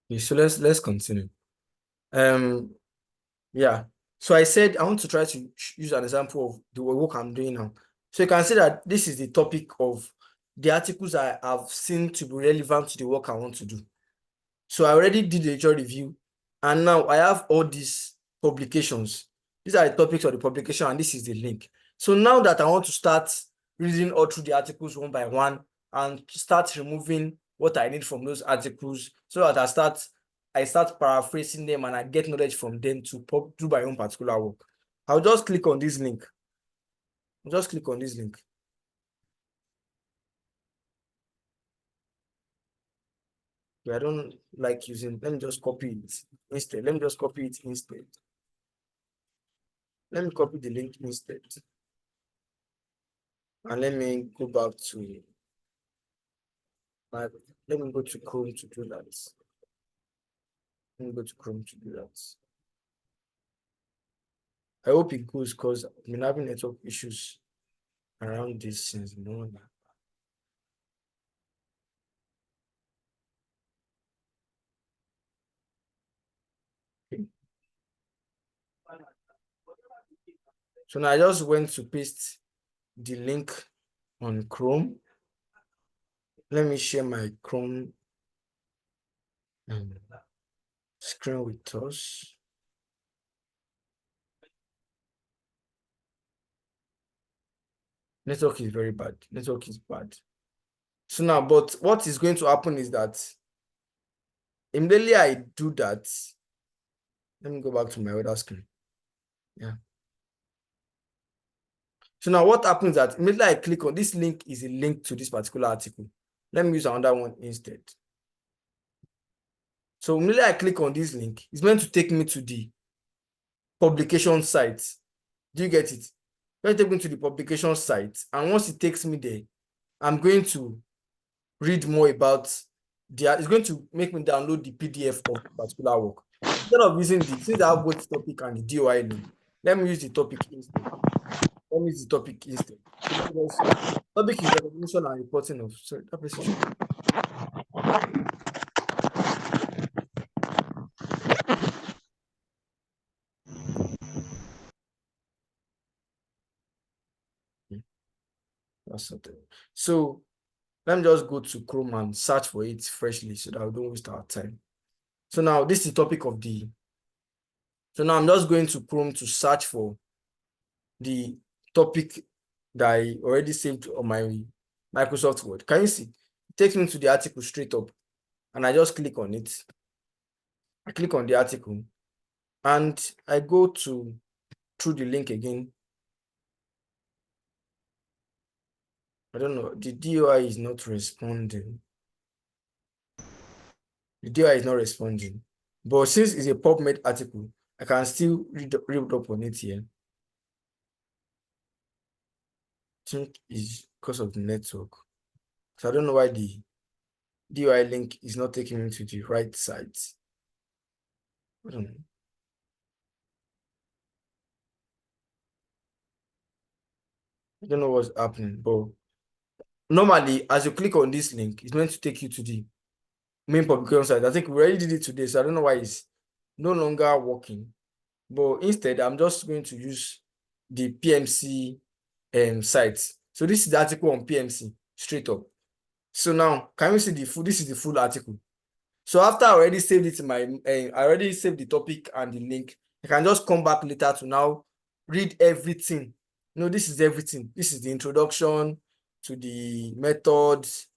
Okay, so let's continue. Yeah. So I said I want to try to use an example of the work I'm doing now. So you can see that this is the topic of the articles I have seen to be relevant to the work I want to do. So I already did the lecture review, and now I have all these publications. These are the topics of the publication, and this is the link. So now that I want to start reading all through the articles one by one and start removing what I need from those articles so that I start paraphrasing them and I get knowledge from them to do my own particular work. I'll just click on this link. I'll just click on this link. I don't like using, let me just copy it instead. Let me just copy it instead. Let me copy the link instead. And let me go back to my, let me go to Chrome to do that. Let me go to Chrome to do that. I hope it goes because I've been having network issues around this since morning. Okay. So now I just went to paste the link on Chrome. Let me share my Chrome screen with us. Network is very bad. Network is bad. So now, but what is going to happen is that immediately I do that, let me go back to my other screen. Yeah. So now what happens that immediately I click on this link is a link to this particular article. Let me use another one instead. So immediately I click on this link, it's meant to take me to the publication site. Do you get it? It's going to take me to the publication site. And once it takes me there, I'm going to read more about it's going to make me download the PDF of the particular work. Instead of using since I have both topic and the DOI link, let me use the topic instead. Let me use the topic instead. So topic is recognition and reporting of, sorry, that person. That's something. So let me just go to Chrome and search for it freshly so that we don't waste our time. So now this is the topic of the, so now I'm just going to Chrome to search for the topic that I already saved on my Microsoft Word. Can you see? It takes me to the article straight up and I just click on it. I click on the article and I go through the link again. I don't know, the DOI is not responding. The DOI is not responding. But since it's a PubMed article, I can still read up on it here. I think it's because of the network. So I don't know why the DOI link is not taking me to the right site. I don't know. I don't know what's happening, but normally, as you click on this link, it's meant to take you to the main publication site. I think we already did it today, so I don't know why it's no longer working. But instead, I'm just going to use the PMC site. So this is the article on PMC, straight up. So now, can you see the full? This is the full article. So after I already saved it in my, I already saved the topic and the link. I can just come back later to now read everything. No, this is everything. This is the introduction to the methods,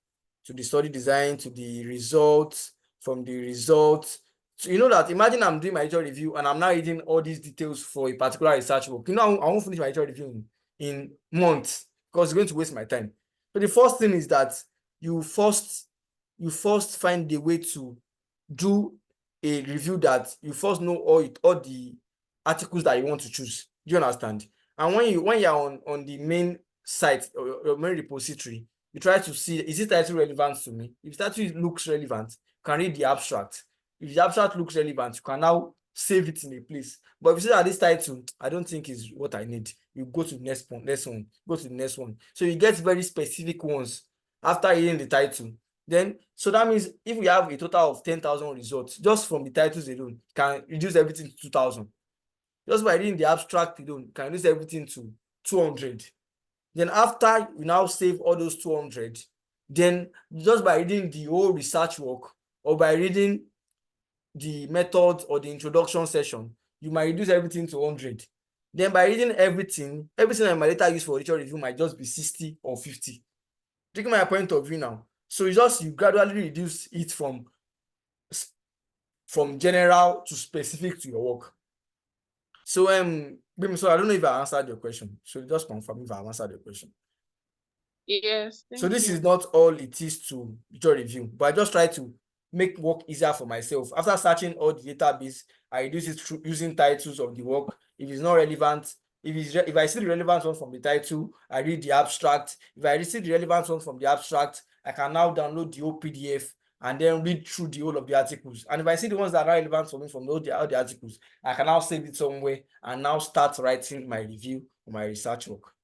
to the study design, to the results, from the results. So you know that, imagine I'm doing my lecture review and I'm now reading all these details for a particular research work. You know, I won't finish my lecture review in months because it's going to waste my time. So the first thing is that you first find a way to do a review that you first know all the articles that you want to choose. Do you understand? And when you're on the main site or your main repository, you try to see, is this title relevant to me? If the title looks relevant, you can read the abstract. If the abstract looks relevant, you can now save it in a place. But if you see that this title, I don't think is what I need, you go to the next one, go to the next one. So you get very specific ones after reading the title. Then, so that means if we have a total of 10,000 results, just from the titles alone, can reduce everything to 2,000. Just by reading the abstract alone, can reduce everything to 200. Then after you now save all those 200, then just by reading the whole research work or by reading the method or the introduction session, you might reduce everything to 100. Then by reading everything I might later use for literature review might just be 60 or 50. Taking my point of view now. So it's just you gradually reduce it from general to specific to your work. So so I don't know if I answered your question. So just confirm if I answered your question. Yes, So thank this is you. not all it is to literature review, but I just try to make work easier for myself. After searching all the database, I reduce it through using titles of the work. If it's not relevant, if I see the relevant one from the title, I read the abstract. If I see the relevant one from the abstract, I can now download the whole PDF and then read through the whole of the articles. And if I see the ones that are relevant for me from all the articles, I can now save it somewhere and now start writing my review or my research work.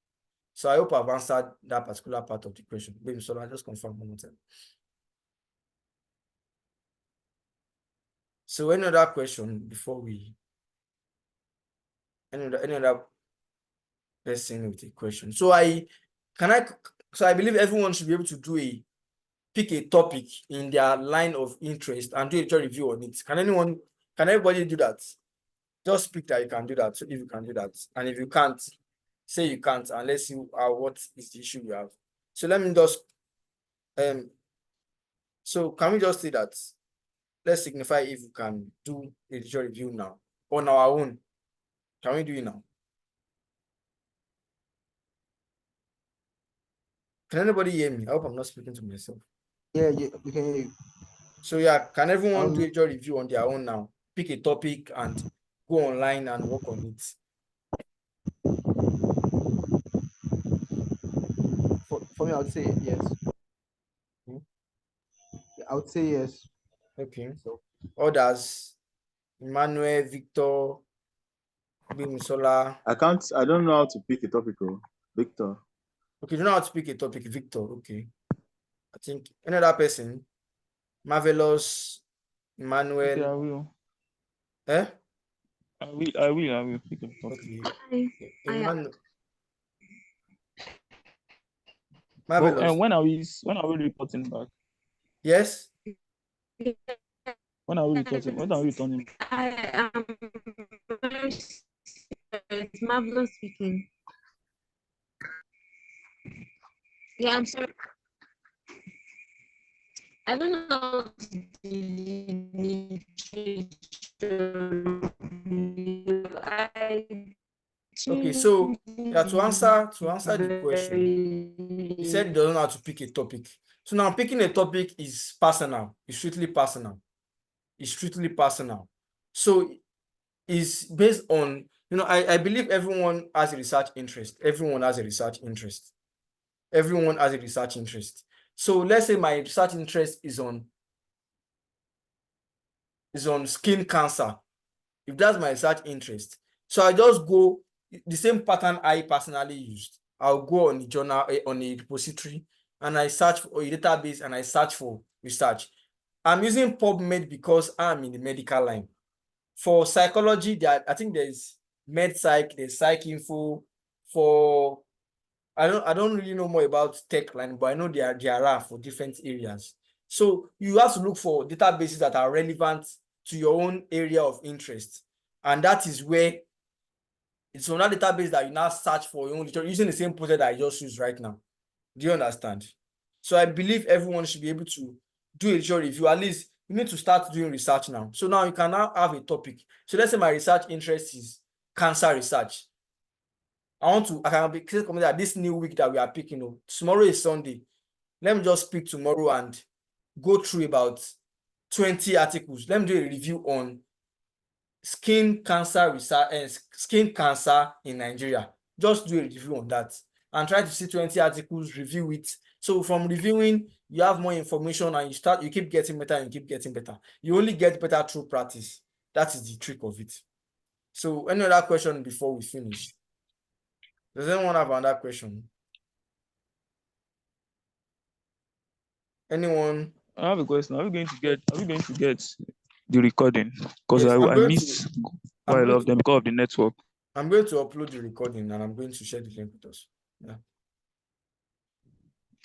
So I hope I've answered that particular part of the question. Baby, so I just confirm one more time. So any other question before we any other person with a question? So I believe everyone should be able to pick a topic in their line of interest and do a literature review on it. Can everybody do that? Just speak that you can do that. So if you can do that, and if you can't, say you can't, and let's see what is the issue you have. So let me just so can we just say that let's signify if we can do a literature review now on our own. Can we do it now? Can anybody hear me? I hope I'm not speaking to myself. Yeah, yeah, we can hear you. So yeah, can everyone do a Um, literature review on their own now? Pick a topic and go online and work on it. for me, I would say yes. Hmm? I would say yes. Okay. So Others, Emmanuel, Victor, Bimisola. I don't know how to pick a topic, Victor. Okay, you know how to pick a topic, Victor. Okay. I think another person, Marvelous, Okay, I Emmanuel. will. Eh? I will pick a topic. Okay. I Emmanuel. But Marvelous. when are we reporting back? Yes? When are we returning? When are we returning? I am very it's marvelous speaking. Yeah, I'm sorry. I don't know the literature. Okay, so yeah, to answer the question, he said he Very doesn't know how to pick a topic. So now picking a topic is personal, it's strictly personal. It's strictly personal. So it's based on, I believe everyone has a research interest. Everyone has a research interest. Everyone has a research interest. So let's say my research interest is on skin cancer. If that's my research interest, so I just go the same pattern I personally used. I'll go on a journal, on a repository, and I search for a database and I search for research. I'm using PubMed because I'm in the medical line. For psychology, I think there's MedPsych, there's PsycInfo. For I don't really know more about tech line, but I know there are for different areas. So you have to look for databases that are relevant to your own area of interest. And that is where it's on that database that you now search for your own literature using the same process that I just used right now. Do you understand? So I believe everyone should be able to do a literature review. At least you need to start doing research now. So now you can now have a topic. So let's say my research interest is cancer research. I can be clear that this new week that we are picking up, tomorrow is Sunday. Let me just pick tomorrow and go through about 20 articles. Let me do a review on skin cancer research and skin cancer in Nigeria. Just do a review on that and try to see 20 articles, review it. So from reviewing, you have more information and you keep getting better and you keep getting better. You only get better through practice. That is the trick of it. So any other question before we finish? Does anyone have another question? Anyone? I have a question. Are we going to get the recording? Because Yes, I missed quite a lot of them because of the network. I'm going to upload the recording and I'm going to share the link with us. Yeah.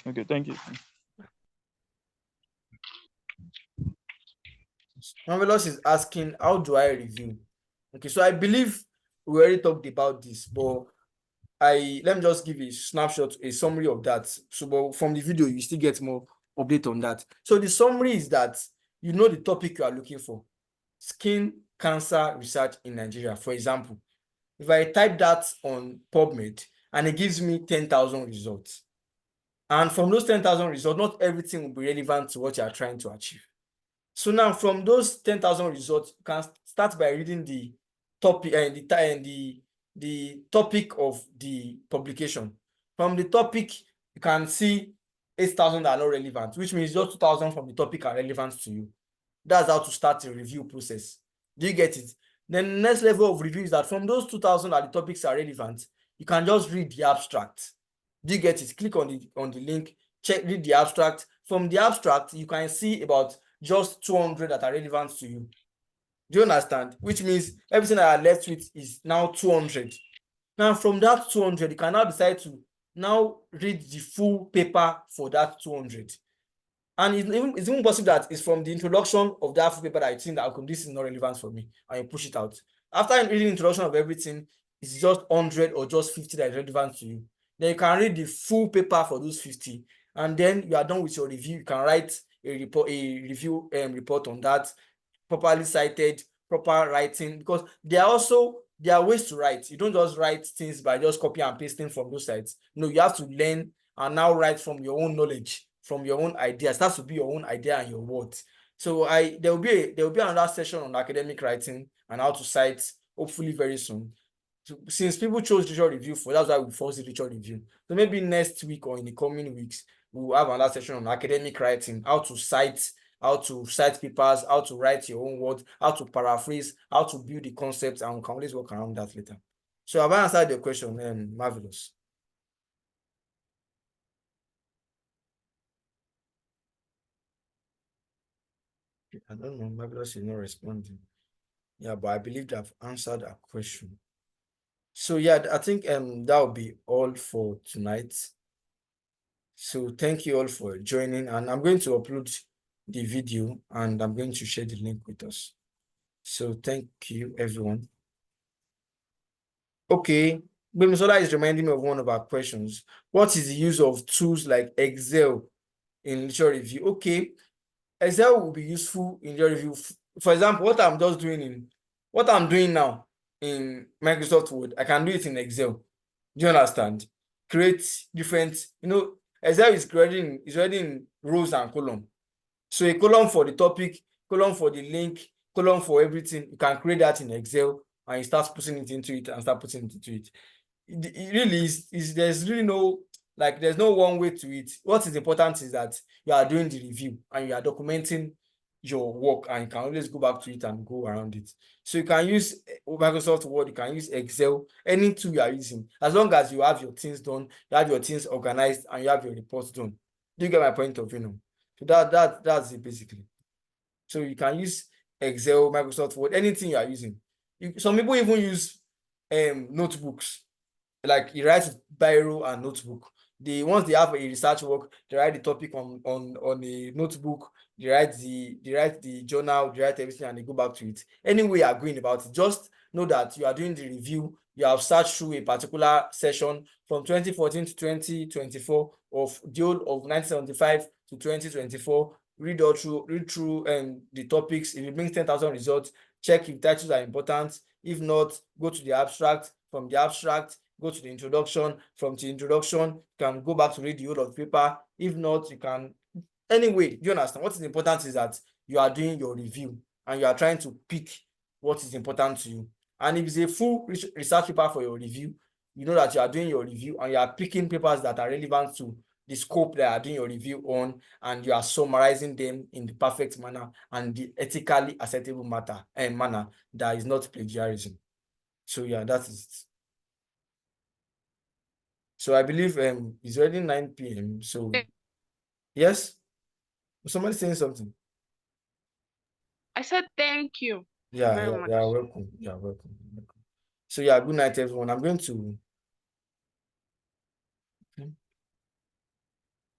Okay, thank you. Marvelous is asking, how do I review? Okay, so I believe we already talked about this, but let me just give a snapshot, a summary of that. So, but from the video, you still get more update on that. So the summary is that you know the topic you are looking for. Skin cancer research in Nigeria, for example. If I type that on PubMed and it gives me 10,000 results, and from those 10,000 results, not everything will be relevant to what you are trying to achieve. So now from those 10,000 results, you can start by reading the topic and the topic of the publication. From the topic, you can see 8,000 are not relevant, which means just 2,000 from the topic are relevant to you. That's how to start a review process. Do you get it? Then the next level of review is that from those 2,000 that the topics are relevant, you can just read the abstract. Do you get it? Click on the link, read the abstract. From the abstract, you can see about just 200 that are relevant to you. Do you understand? Which means everything that I are left with is now 200. Now, from that 200, you can now decide to now read the full paper for that 200. And it's even possible that it's from the introduction of that full paper that you think that, okay, this is not relevant for me, and you push it out. After reading the introduction of everything, it's just 100 or just 50 that is relevant to you. Then you can read the full paper for those 50, and then you are done with your review. You can write a review report on that, properly cited, proper writing, because there are ways to write. You don't just write things by just copy and pasting from those sites. No, you have to learn and now write from your own knowledge, from your own ideas. That should be your own idea and your words. So there will be another session on academic writing and how to cite, hopefully very soon. So since people chose literature review that's why we forced literature review. So maybe next week or in the coming weeks, we'll have another session on academic writing, how to cite papers, how to write your own words, how to paraphrase, how to build the concepts, and we can always work around that later. So have I answered your question? Marvelous. I don't know, Marvelous is not responding. Yeah, but I believe that I've answered that question. So yeah, I think that will be all for tonight. So thank you all for joining, and I'm going to upload the video and I'm going to share the link with us. So thank you, everyone. Okay, Bimisola is reminding me of one of our questions. What is the use of tools like Excel in literature review? Okay, Excel will be useful in your review. For example, what I'm doing now in Microsoft Word, I can do it in Excel. Do you understand? Create different, Excel is already in rows and columns. So a column for the topic, column for the link, column for everything. You can create that in Excel and you start putting it into it and start putting it into it. It really is there's really there's no one way to it. What is important is that you are doing the review and you are documenting your work, and you can always go back to it and go around it. So you can use Microsoft Word, you can use Excel, any tool you are using, as long as you have your things done, you have your things organized, and you have your reports done. Do you get my point of view now? So that's it basically. So you can use Excel, Microsoft Word, anything you are using. Some people even use notebooks. Like you write with biro and notebook. Once they have a research work, they write the topic on a notebook, they write the journal, they write everything, and they go back to it. Anyway you are going about it, just know that you are doing the review. You have searched through a particular session from 2014 to 2024, of the whole of 1975 to 2024. Read through the topics. If it brings 10,000 results, check if titles are important. If not, go to the abstract. From the abstract, go to the introduction. From the introduction, you can go back to read the whole of the paper. If not, you can anyway. Do you understand? What is important is that you are doing your review and you are trying to pick what is important to you. And if it's a full research paper for your review, you know that you are doing your review and you are picking papers that are relevant to the scope that you are doing your review on, and you are summarizing them in the perfect manner and the ethically acceptable manner that is not plagiarism. So yeah, that is it. So I believe it's already 9 p.m. So yes. Somebody saying something. I said thank you Yeah, very yeah, much. yeah, welcome. Yeah, welcome. Welcome. So yeah, good night, everyone. I'm going to